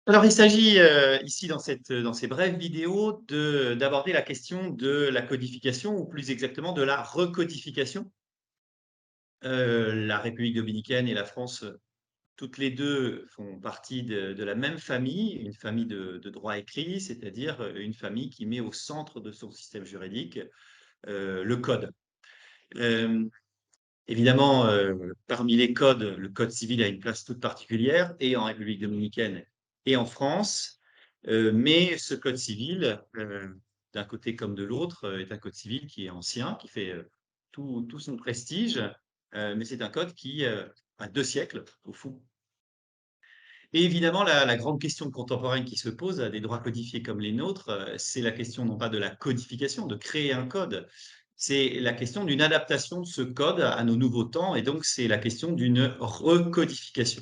Alors, il s'agit, ici dans ces brèves vidéos d'aborder la question de la codification ou plus exactement de la recodification. La République dominicaine et la France, toutes les 2 font partie de la même famille, une famille de droit écrit, c'est-à-dire, une famille qui met au centre de son système juridique, le code. Hem, Évidemment, parmi les codes, le code civil a une place toute particulière et en République dominicaine et en France. Mais ce code civil, d'un côté comme de l'autre, est un code civil qui est ancien, qui fait, tout son prestige, mais c'est un code qui, a 2 siècles au fond. Et évidemment, la grande question contemporaine qui se pose à des droits codifiés comme les nôtres, c'est la question non pas de la codification, de créer un code, c'est la question d'une adaptation de ce code à nos nouveaux temps et donc c'est la question d'une recodification.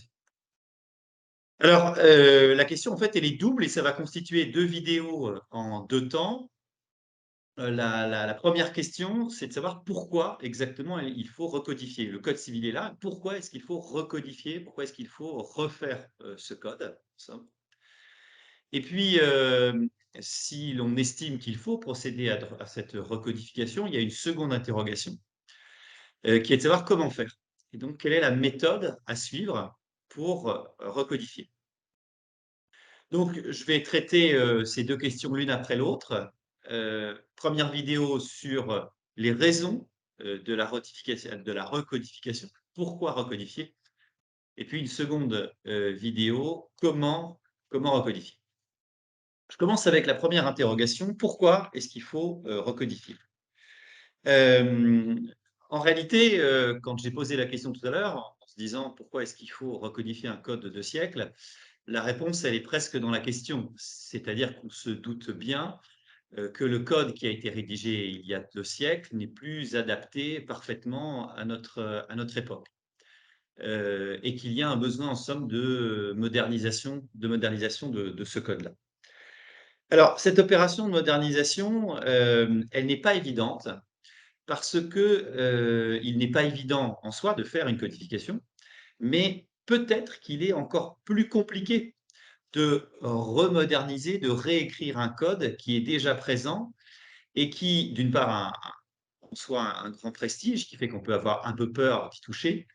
Alors, la question en fait, elle est double et ça va constituer 2 vidéos, en 2 temps. La 1re question, c'est de savoir pourquoi exactement il faut recodifier. Le code civil est là, pourquoi est-ce qu'il faut recodifier? Pourquoi est-ce qu'il faut refaire, ce code? En somme. Et puis, si l'on estime qu'il faut procéder à cette recodification, il y a une seconde interrogation, qui est de savoir comment faire. Et donc quelle est la méthode à suivre pour, recodifier? Donc je vais traiter, ces 2 questions l'une après l'autre. 1re vidéo sur les raisons, de la recodification. Pourquoi recodifier? Et puis une seconde, vidéo, comment recodifier? Je commence avec la première interrogation, pourquoi est-ce qu'il faut, recodifier? Hem, En réalité, quand j'ai posé la question tout à l'heure, en se disant: «Pourquoi est-ce qu'il faut recodifier un code de 2 siècles?» La réponse, elle est presque dans la question. C'est-à-dire qu'on se doute bien, que le code qui a été rédigé il y a 2 siècles n'est plus adapté parfaitement à notre époque, et qu'il y a un besoin en somme de modernisation de ce code-là. Alors cette opération de modernisation, elle n'est pas évidente parce que, il n'est pas évident en soi de faire une codification, mais peut-être qu'il est encore plus compliqué de remoderniser, de réécrire un code qui est déjà présent et qui, d'une part, en soi un grand prestige, qui fait qu'on peut avoir un peu peur d'y toucher,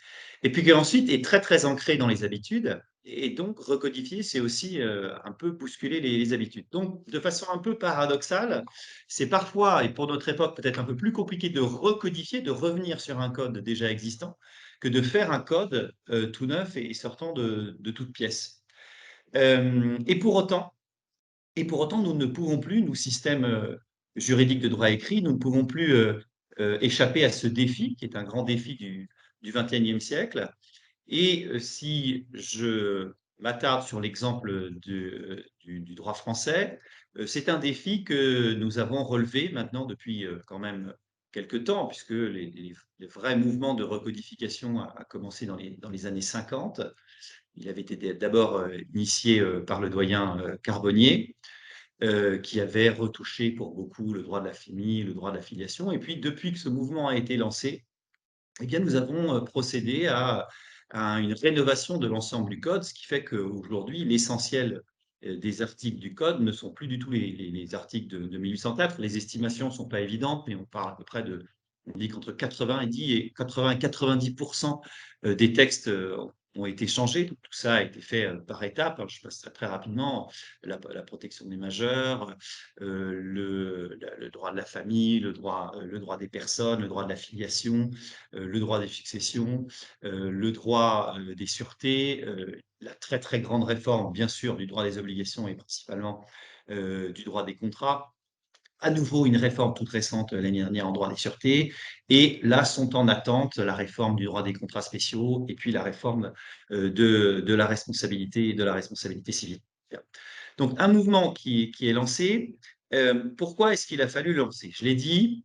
et puis qu'ensuite est très, très ancré dans les habitudes et donc recodifier, c'est aussi, un peu bousculer les habitudes. Donc de façon un peu paradoxale, c'est parfois et pour notre époque peut-être un peu plus compliqué de recodifier, de revenir sur un code déjà existant, que de faire un code, tout neuf et sortant de toutes pièces. Hem et pour autant, nous ne pouvons plus, nous, système, juridique de droit écrit, nous ne pouvons plus, échapper à ce défi qui est un grand défi du XXIe siècle. Et si je m'attarde sur l'exemple du droit français, c'est un défi que nous avons relevé maintenant depuis, quand même quelque temps puisque les vrais mouvements de recodification a commencé dans les années 50. Il avait été d'abord, initié, par le doyen, Carbonnier, qui avait retouché pour beaucoup le droit de la famille, le droit de la filiation. Et puis depuis que ce mouvement a été lancé, eh bien nous avons, procédé à une rénovation de l'ensemble du code, ce qui fait qu'aujourd'hui l'essentiel, des articles du code ne sont plus du tout les articles de 1804. Les estimations ne sont pas évidentes, mais on parle à peu près de on dit qu'entre 90 et 90 des textes, ont été changés. Donc tout ça a été fait, par étapes, hein. Je passerai très rapidement. La protection des majeurs, le droit de la famille, le droit des personnes, le droit de la filiation, le droit des successions, le droit, des sûretés, la très, très grande réforme, bien sûr, du droit des obligations et principalement, du droit des contrats. À nouveau, une réforme toute récente, l'année dernière en droit des sûretés et là sont en attente la réforme du droit des contrats spéciaux et puis la réforme, de la responsabilité civile. Donc un mouvement qui est lancé. Pourquoi est-ce qu'il a fallu le lancer? Je l'ai dit,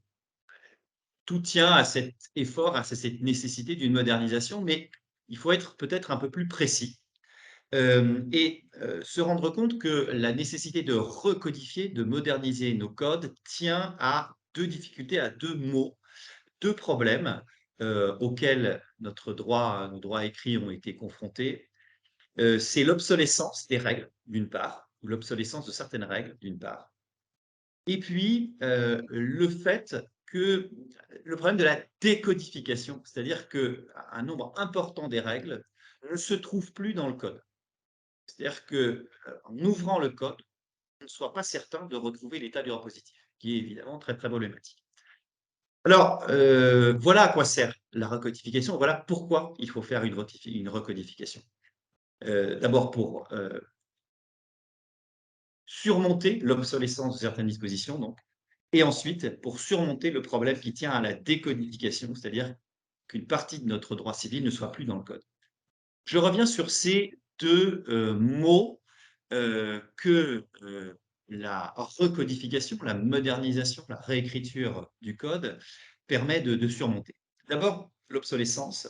tout tient à cet effort, à cette nécessité d'une modernisation, mais il faut être peut-être un peu plus précis, se rendre compte que la nécessité de recodifier, de moderniser nos codes tient à 2 difficultés, à 2 maux, 2 problèmes, auxquels nos droits écrits ont été confrontés. c'est l'obsolescence des règles, d'une part, ou l'obsolescence de certaines règles, d'une part. Et puis, le fait que le problème de la décodification, c'est-à-dire qu'un nombre important des règles ne se trouve plus dans le code. C'est-à-dire que, en ouvrant le code, on ne soit pas certain de retrouver l'état du droit positif, qui est évidemment très, très problématique. Alors, voilà à quoi sert la recodification, voilà pourquoi il faut faire une recodification. D'abord pour, surmonter l'obsolescence de certaines dispositions donc, et ensuite pour surmonter le problème qui tient à la décodification, c'est-à-dire qu'une partie de notre droit civil ne soit plus dans le code. Je reviens sur ces 2 mots, que, la recodification, la modernisation, la réécriture du code permet de surmonter. D'abord, l'obsolescence.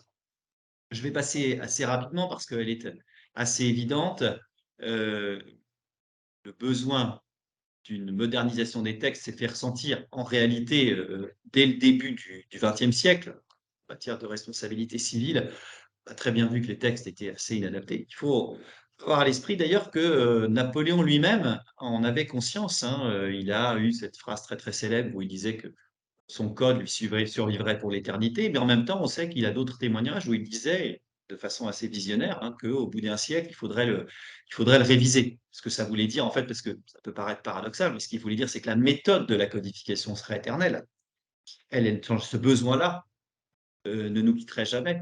Je vais passer assez rapidement parce qu'elle est assez évidente. Heu, le besoin d'une modernisation des textes s'est fait ressentir en réalité, dès le début du XXe siècle, en matière de responsabilité civile. On a très bien vu que les textes étaient assez inadaptés. Il faut avoir à l'esprit d'ailleurs que, Napoléon lui-même en avait conscience, hein, il a eu cette phrase très, très célèbre où il disait que son code lui survivrait pour l'éternité, mais en même temps, on sait qu'il a d'autres témoignages où il disait, de façon assez visionnaire, hein, qu'au bout d'un siècle, il faudrait le réviser. Ce que ça voulait dire, en fait, parce que ça peut paraître paradoxal, mais ce qu'il voulait dire, c'est que la méthode de la codification serait éternelle. Elle ce besoin-là, ne nous quitterait jamais,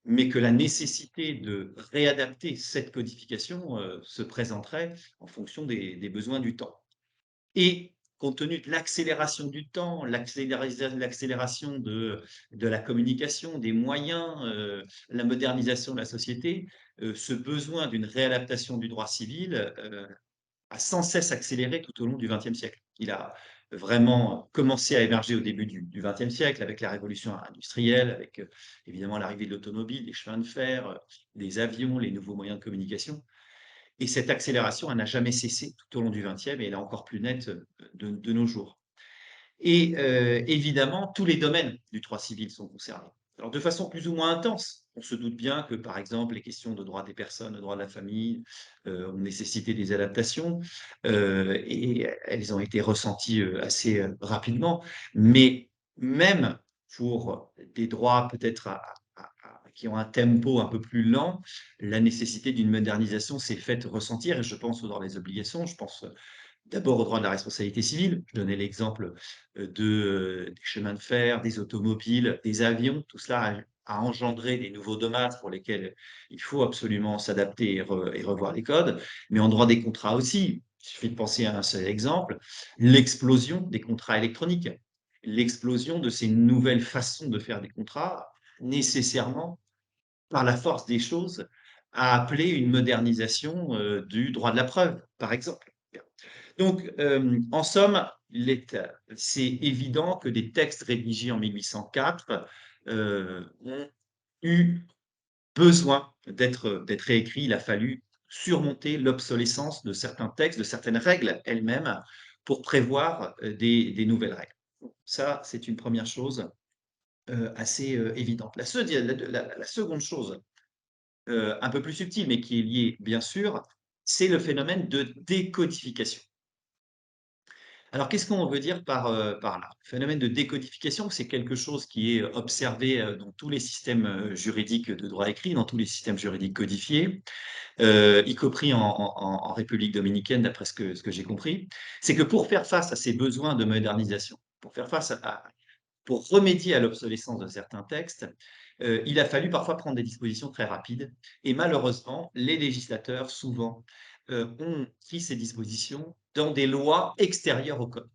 mais que la nécessité de réadapter cette codification, se présenterait en fonction des besoins du temps. Et compte tenu de l'accélération du temps, l'accélération de la communication, des moyens, la modernisation de la société, ce besoin d'une réadaptation du droit civil, a sans cesse accéléré tout au long du XXe siècle. Il a vraiment commencé à émerger au début du XXe siècle avec la révolution industrielle, avec, évidemment l'arrivée de l'automobile, des chemins de fer, des avions, les nouveaux moyens de communication. Et cette accélération, elle n'a jamais cessé tout au long du XXe et elle est encore plus nette, de nos jours. Et évidemment, tous les domaines du droit civil sont concernés. Alors de façon plus ou moins intense. On se doute bien que, par exemple, les questions de droit des personnes, de droit de la famille, ont nécessité des adaptations, et elles ont été ressenties, assez, rapidement. Mais même pour des droits peut-être qui ont un tempo un peu plus lent, la nécessité d'une modernisation s'est faite ressentir et je pense au droit des obligations, je pense, d'abord au droit de la responsabilité civile. Je donnais l'exemple, des chemins de fer, des automobiles, des avions. Tout cela a engendré des nouveaux dommages pour lesquels il faut absolument s'adapter et revoir les codes. Mais en droit des contrats aussi, il suffit de penser à un seul exemple, l'explosion des contrats électroniques. L'explosion de ces nouvelles façons de faire des contrats, nécessairement, par la force des choses, a appelé une modernisation, du droit de la preuve, par exemple. Donc, en somme, c'est évident que des textes rédigés en 1804, ont eu besoin d'être réécrits. Il a fallu surmonter l'obsolescence de certains textes, de certaines règles elles-mêmes pour prévoir, des nouvelles règles. Ça, c'est une première chose, assez, évidente. La seconde chose, un peu plus subtile, mais qui est liée bien sûr, c'est le phénomène de décodification. Alors, qu'est-ce qu'on veut dire par là? Le phénomène de décodification, c'est quelque chose qui est observé, dans tous les systèmes, juridiques de droit écrit, dans tous les systèmes juridiques codifiés, y compris en République dominicaine, d'après ce que j'ai compris. C'est que pour faire face à ces besoins de modernisation, pour faire face pour remédier à l'obsolescence de certains textes, il a fallu parfois prendre des dispositions très rapides et malheureusement, les législateurs souvent, ont pris ces dispositions dans des lois extérieures au code.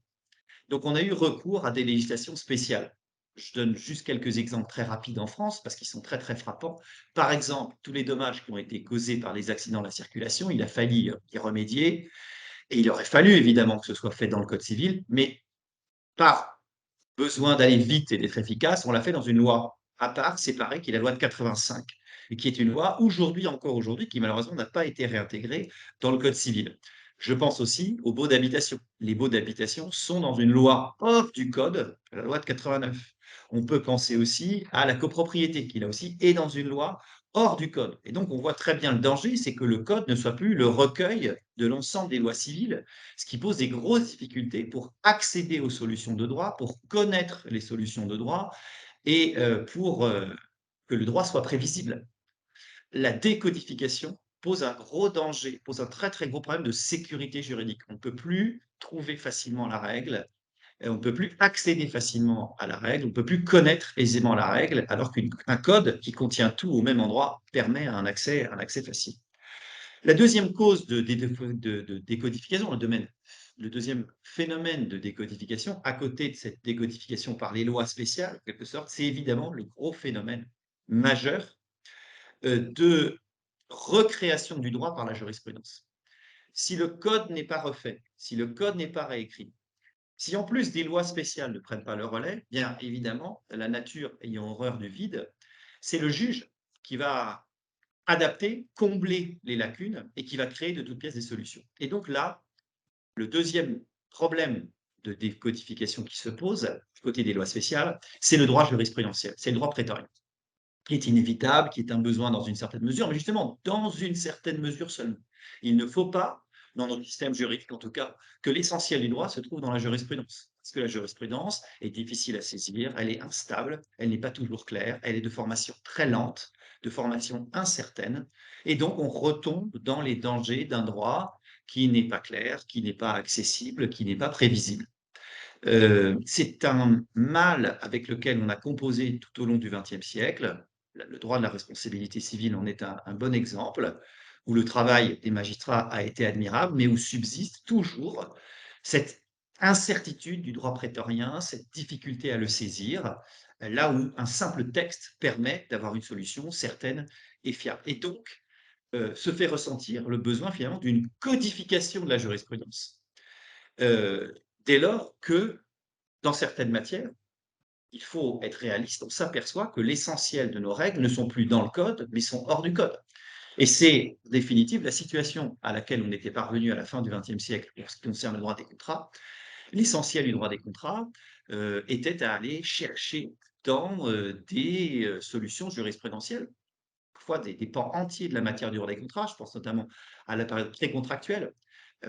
Donc on a eu recours à des législations spéciales. Je donne juste quelques exemples très rapides en France parce qu'ils sont très, très frappants. Par exemple, tous les dommages qui ont été causés par les accidents de la circulation, il a fallu, y remédier et il aurait fallu évidemment que ce soit fait dans le code civil, mais par besoin d'aller vite et d'être efficace, on l'a fait dans une loi à part, séparée, qui est la loi de 85 et qui est une loi aujourd'hui, encore aujourd'hui, qui malheureusement n'a pas été réintégrée dans le code civil. Je pense aussi aux baux d'habitation. Les baux d'habitation sont dans une loi hors du code, la loi de 89. On peut penser aussi à la copropriété, qui là aussi est dans une loi hors du code. Et donc, on voit très bien le danger, c'est que le code ne soit plus le recueil de l'ensemble des lois civiles, ce qui pose des grosses difficultés pour accéder aux solutions de droit, pour connaître les solutions de droit et pour que le droit soit prévisible. La décodification pose un gros danger, pose un très, très gros problème de sécurité juridique. On ne peut plus trouver facilement la règle, on ne peut plus accéder facilement à la règle, on ne peut plus connaître aisément la règle, alors qu'un code qui contient tout au même endroit permet un accès facile. La deuxième cause de décodification, le deuxième phénomène de décodification, à côté de cette décodification par les lois spéciales, en quelque sorte, c'est évidemment le gros phénomène majeur de recréation du droit par la jurisprudence. Si le code n'est pas refait, si le code n'est pas réécrit, si en plus des lois spéciales ne prennent pas le relais, bien évidemment, la nature ayant horreur du vide, c'est le juge qui va adapter, combler les lacunes et qui va créer de toutes pièces des solutions. Et donc là, le deuxième problème de décodification qui se pose, du côté des lois spéciales, c'est le droit jurisprudentiel, c'est le droit prétorien, qui est inévitable, qui est un besoin dans une certaine mesure, mais justement, dans une certaine mesure seulement. Il ne faut pas, dans notre système juridique en tout cas, que l'essentiel du droit se trouve dans la jurisprudence. Parce que la jurisprudence est difficile à saisir, elle est instable, elle n'est pas toujours claire, elle est de formation très lente, de formation incertaine, et donc on retombe dans les dangers d'un droit qui n'est pas clair, qui n'est pas accessible, qui n'est pas prévisible. C'est un mal avec lequel on a composé tout au long du XXe siècle. Le droit de la responsabilité civile en est un bon exemple, où le travail des magistrats a été admirable, mais où subsiste toujours cette incertitude du droit prétorien, cette difficulté à le saisir, là où un simple texte permet d'avoir une solution certaine et fiable. Et donc, se fait ressentir le besoin finalement d'une codification de la jurisprudence. Dès lors que dans certaines matières, il faut être réaliste, on s'aperçoit que l'essentiel de nos règles ne sont plus dans le code, mais sont hors du code. Et c'est, en définitive, la situation à laquelle on était parvenu à la fin du XXe siècle pour ce qui concerne le droit des contrats. L'essentiel du droit des contrats était à aller chercher dans des solutions jurisprudentielles, parfois des pans entiers de la matière du droit des contrats. Je pense notamment à la période précontractuelle,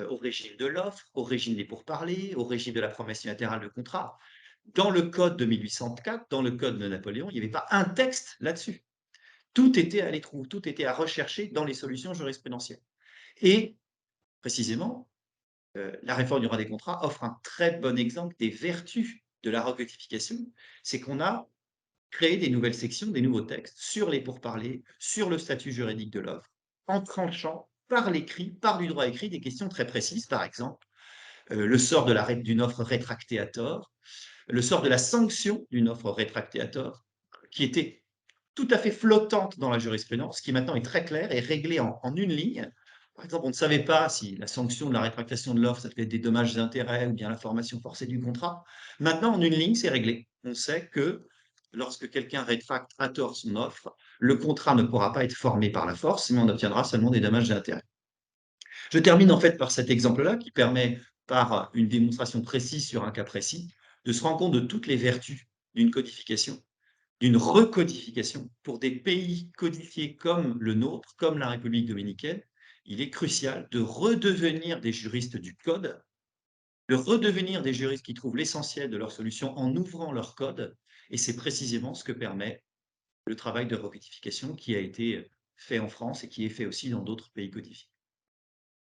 au régime de l'offre, au régime des pourparlers, au régime de la promesse unilatérale de contrat. Dans le code de 1804, dans le code de Napoléon, il n'y avait pas un texte là-dessus. Tout était à aller trouver, tout était à rechercher dans les solutions jurisprudentielles. Et précisément, la réforme du droit des contrats offre un très bon exemple des vertus de la recodification. C'est qu'on a créé des nouvelles sections, des nouveaux textes sur les pourparlers, sur le statut juridique de l'offre, en tranchant par l'écrit, par du droit écrit, des questions très précises, par exemple, le sort d'une offre rétractée à tort, le sort de la sanction d'une offre rétractée à tort, qui était tout à fait flottante dans la jurisprudence, qui maintenant est très claire et réglée en une ligne. Par exemple, on ne savait pas si la sanction de la rétractation de l'offre, ça devait être des dommages et intérêts ou bien la formation forcée du contrat. Maintenant, en une ligne, c'est réglé. On sait que lorsque quelqu'un rétracte à tort son offre, le contrat ne pourra pas être formé par la force, mais on obtiendra seulement des dommages et intérêts. Je termine en fait par cet exemple-là qui permet, par une démonstration précise sur un cas précis, de se rendre compte de toutes les vertus d'une codification, d'une recodification. Pour des pays codifiés comme le nôtre, comme la République dominicaine, il est crucial de redevenir des juristes du code, de redevenir des juristes qui trouvent l'essentiel de leur solution en ouvrant leur code, et c'est précisément ce que permet le travail de recodification qui a été fait en France et qui est fait aussi dans d'autres pays codifiés.